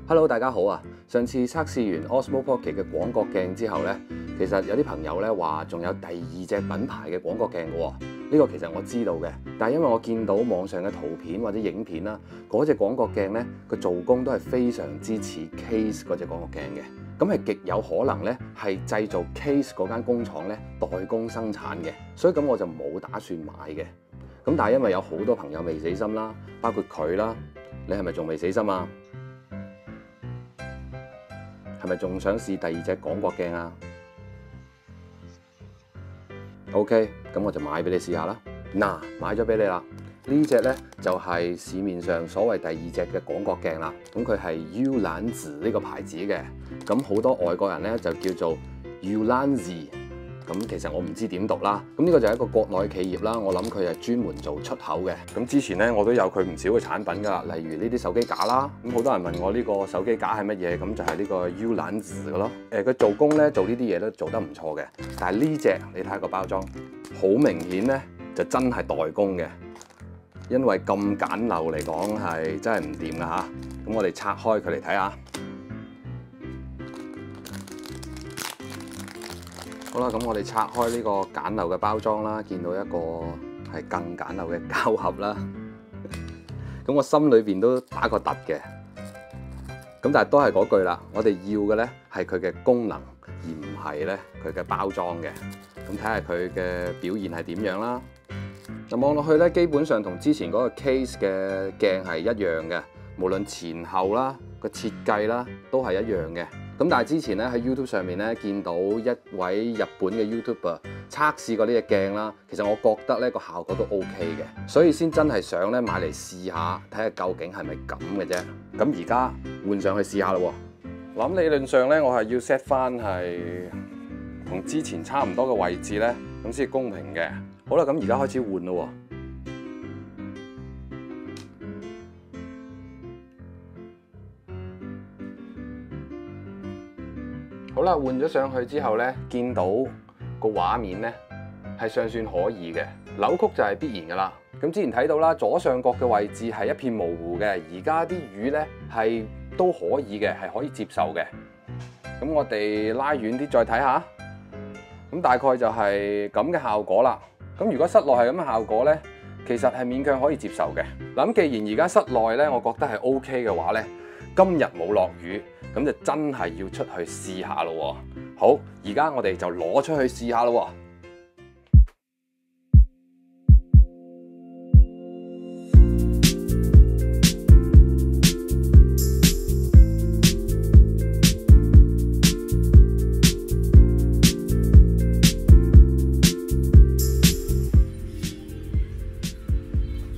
Hello， 大家好啊！上次測試完 Osmo Pocket 嘅廣角鏡之後呢，其實有啲朋友呢話仲有第二隻品牌嘅廣角鏡嘅喎。呢個其實我知道嘅，但係因為我見到網上嘅圖片或者影片啦，嗰隻廣角鏡呢個做工都係非常之似 Case 嗰隻廣角鏡嘅，咁係極有可能呢係製造 Case 嗰間工廠呢代工生產嘅，所以咁我就冇打算買嘅。咁但係因為有好多朋友未死心啦，包括佢啦，你係咪仲未死心啊？係咪仲想試第二隻廣角鏡啊 ？OK， 咁我就買俾你試下啦。嗱，買咗俾你啦。呢隻咧就係市面上所謂第二隻嘅廣角鏡啦。咁佢係 Ulanzi 呢個牌子嘅。咁好多外國人咧就叫做 Ulanzi。咁其實我唔知點讀啦。咁呢個就係一個國內企業啦。我諗佢係專門做出口嘅。咁之前咧我都有佢唔少嘅產品㗎啦，例如呢啲手機架啦。咁好多人問我呢個手機架係乜嘢，咁就係呢個 Ulanzi 嘅咯。佢做工咧做呢啲嘢都做得唔錯嘅。但係呢隻你睇下個包裝，好明顯咧就真係代工嘅，因為咁簡陋嚟講係真係唔掂㗎嚇。咁我哋拆開佢嚟睇下。好啦，咁我哋拆開呢個簡陋嘅包裝啦，見到一個係更簡陋嘅膠盒啦。咁我心裏邊都打個突嘅。咁但係都係嗰句啦，我哋要嘅咧係佢嘅功能，而唔係咧佢嘅包裝嘅。咁睇下佢嘅表現係點樣啦。嗱，望落去咧，基本上同之前嗰個 Case 嘅鏡係一樣嘅，無論前後啦、個設計啦都係一樣嘅。咁但係之前咧喺 YouTube 上面咧見到一位日本嘅 YouTuber 測試過呢隻鏡啦，其實我覺得咧個效果都 OK 嘅，所以先真係想咧買嚟試下，睇下究竟係咪咁嘅啫。咁而家換上去試下咯喎。諗理論上咧，我係要 set 翻係同之前差唔多嘅位置咧，咁先公平嘅。好啦，咁而家開始換咯喎。好啦，換咗上去之後咧，見到個畫面咧係尚算可以嘅，扭曲就係必然噶啦。咁之前睇到啦，左上角嘅位置係一片模糊嘅，而家啲魚咧係都可以嘅，係可以接受嘅。咁我哋拉遠啲再睇下，咁大概就係咁嘅效果啦。咁如果室內係咁嘅效果咧，其實係勉強可以接受嘅。嗱，咁既然而家室內咧，我覺得係 OK 嘅話咧，今日冇落雨。咁就真係要出去試下咯喎！好，而家我哋就攞出去試下咯喎。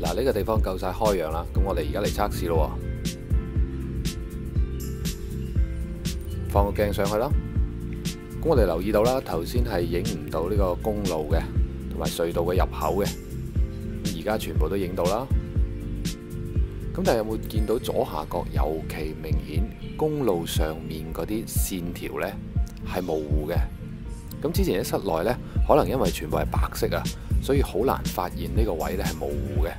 嗱，呢個地方夠晒開揚啦，咁我哋而家嚟測試咯喎。放個鏡上去啦，咁我哋留意到啦，頭先係影唔到呢個公路嘅，同埋隧道嘅入口嘅，而家全部都影到啦。咁但係有冇見到左下角尤其明顯公路上面嗰啲線條呢係模糊嘅？咁之前喺室內呢，可能因為全部係白色啊，所以好難發現呢個位呢係模糊嘅。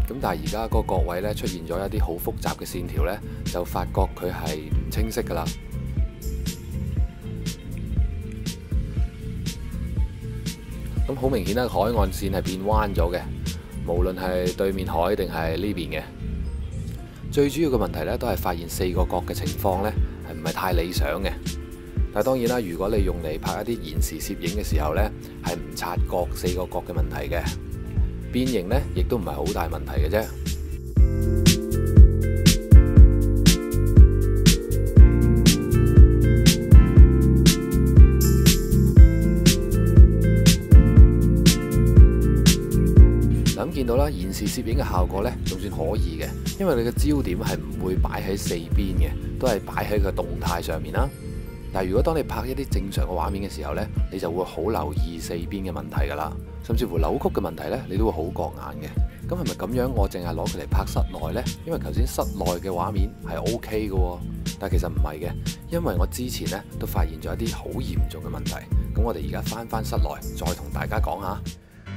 咁但係而家個角位呢出現咗一啲好複雜嘅線條呢，就發覺佢係唔清晰噶啦。咁好明顯啦，海岸線係變彎咗嘅，無論係對面海定係呢邊嘅。最主要嘅問題咧，都係發現四個角嘅情況咧，係唔係太理想嘅。但係當然啦，如果你用嚟拍一啲延時攝影嘅時候咧，係唔察覺四個角嘅問題嘅。變形咧，亦都唔係好大問題嘅啫。咁見到啦，延時攝影嘅效果咧，仲算可以嘅，因為你嘅焦點係唔會擺喺四邊嘅，都係擺喺個動態上面啦。但係如果當你拍一啲正常嘅畫面嘅時候咧，你就會好留意四邊嘅問題噶啦，甚至乎扭曲嘅問題咧，你都會好覺眼嘅。咁係咪咁樣？我淨係攞佢嚟拍室內咧？因為頭先室內嘅畫面係 OK 嘅，但係其實唔係嘅，因為我之前咧都發現咗一啲好嚴重嘅問題。咁我哋而家翻室內，再同大家講下。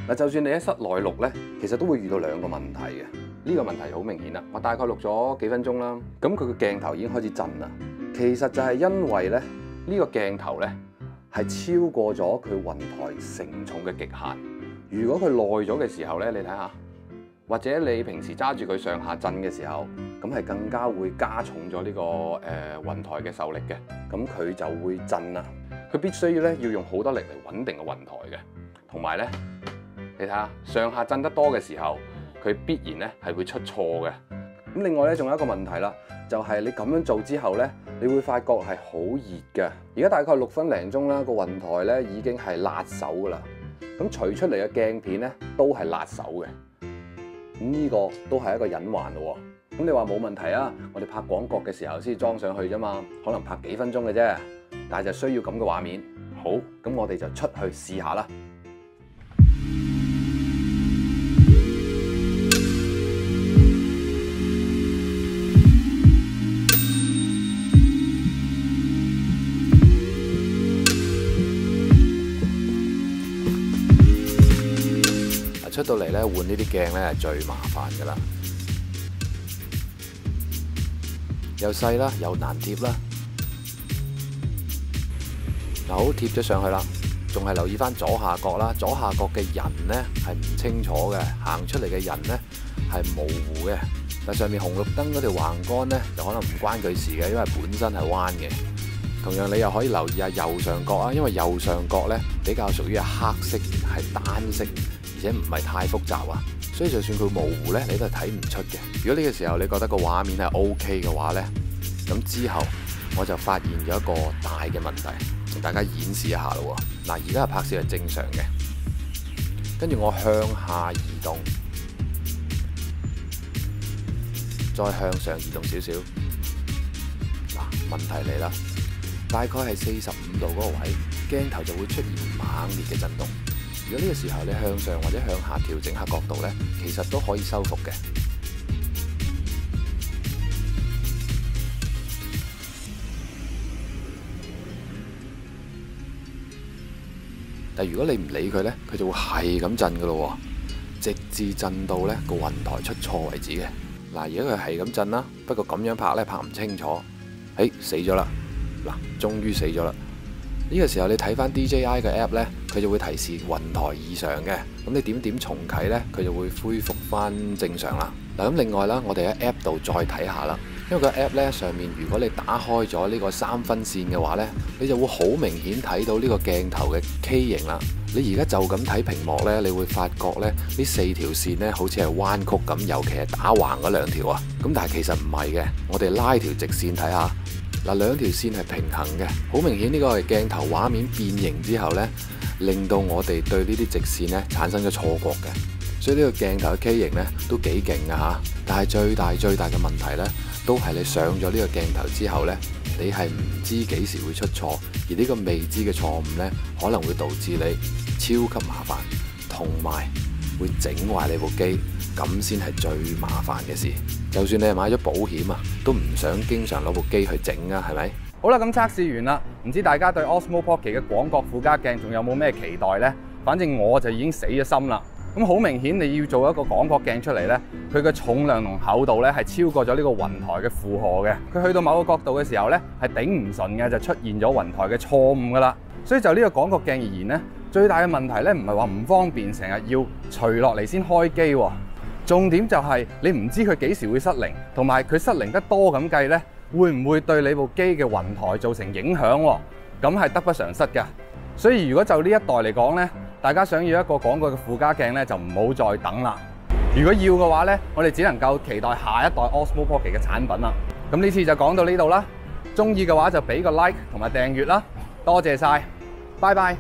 嗱，就算你喺室內錄咧，其實都會遇到兩個問題嘅。呢個問題好明顯啦，我大概錄咗幾分鐘啦，咁佢個鏡頭已經開始震啦。其實就係因為咧，呢個鏡頭咧係超過咗佢雲台承重嘅極限。如果佢耐咗嘅時候咧，你睇下，或者你平時揸住佢上下震嘅時候，咁係更加會加重咗呢個雲台嘅受力嘅，咁佢就會震啦。佢必須要用好多力嚟穩定個雲台嘅，同埋咧，你睇下上下震得多嘅時候，佢必然咧係會出錯嘅。咁另外咧，仲有一個問題啦，就係你咁樣做之後咧，你會發覺係好熱嘅。而家大概6分零鐘啦，個雲台咧已經係辣手噶啦。咁除出嚟嘅鏡片咧都係辣手嘅。咁呢個都係一個隱患咯。咁你話冇問題啊？我哋拍廣角嘅時候先裝上去啫嘛，可能拍幾分鐘嘅啫，但係就需要咁嘅畫面。好，咁我哋就出去試下啦。出到嚟咧，換呢啲鏡咧係最麻煩噶啦，又細啦，又難貼啦。嗱，好，貼咗上去啦，仲係留意翻左下角啦。左下角嘅人咧係唔清楚嘅，行出嚟嘅人咧係模糊嘅。但上面紅綠燈嗰條橫杆咧就可能唔關佢事嘅，因為本身係彎嘅。同樣你又可以留意下右上角啊，因為右上角咧比較屬於係黑色，係單色。而且唔係太複雜啊，所以就算佢模糊咧，你都係睇唔出嘅。如果呢個時候你覺得個畫面係 OK 嘅話咧，咁之後我就發現咗一個大嘅問題，同大家演示一下咯。嗱，而家嘅拍攝係正常嘅，跟住我向下移動，再向上移動少少。嗱，問題嚟啦，大概係45度嗰個位，鏡頭就會出現猛烈嘅震動。如果呢個時候你向上或者向下調整下角度咧，其實都可以修復嘅。但如果你唔理佢咧，佢就會係咁震噶咯，直至震到咧個雲台出錯為止嘅。嗱，而家佢係咁震啦，不過咁樣拍咧拍唔清楚，死咗啦！嗱，終於死咗啦！呢個時候你睇翻 DJI 嘅 app 咧，佢就會提示雲台異常嘅，咁你點重啟咧，佢就會恢復翻正常啦。嗱，咁另外啦，我哋喺 app 度再睇下啦，因為個 app 咧上面如果你打開咗呢個3分線嘅話咧，你就會好明顯睇到呢個鏡頭嘅 K 型啦。你而家就咁睇屏幕咧，你會發覺咧呢4條線咧好似係彎曲咁，尤其係打橫嗰2條啊。咁但係其實唔係嘅，我哋拉條直線睇下。嗱，2條線係平衡嘅，好明顯呢個係鏡頭畫面變形之後呢，令到我哋對呢啲直線呢產生咗錯覺嘅，所以呢個鏡頭嘅 K 型呢都幾勁噶嚇。但係最大嘅問題呢，都係你上咗呢個鏡頭之後呢，你係唔知幾時會出錯，而呢個未知嘅錯誤呢，可能會導致你超級麻煩，同埋會整壞你部機，咁先係最麻煩嘅事。就算你係買咗保險啊，都唔想經常攞部機去整啊，係咪？好啦，咁測試完啦，唔知大家對 Osmo Pocket 嘅廣角附加鏡仲有冇咩期待呢？反正我就已經死咗心啦。咁好明顯，你要做一個廣角鏡出嚟呢，佢嘅重量同厚度呢係超過咗呢個雲台嘅負荷嘅。佢去到某個角度嘅時候呢，係頂唔順嘅，就出現咗雲台嘅錯誤噶啦。所以就呢個廣角鏡而言呢，最大嘅問題呢唔係話唔方便，成日要除落嚟先開機喎。重點就係你唔知佢幾時會失靈，同埋佢失靈得多咁計呢，會唔會對你部機嘅雲台造成影響喎？咁係得不償失㗎。所以如果就呢一代嚟講呢，大家想要一個廣角嘅附加鏡呢，就唔好再等啦。如果要嘅話呢，我哋只能夠期待下一代 Osmo Pocket 嘅產品啦。咁呢次就講到呢度啦。鍾意嘅話就俾個 like 同埋訂閱啦。多謝晒，拜拜。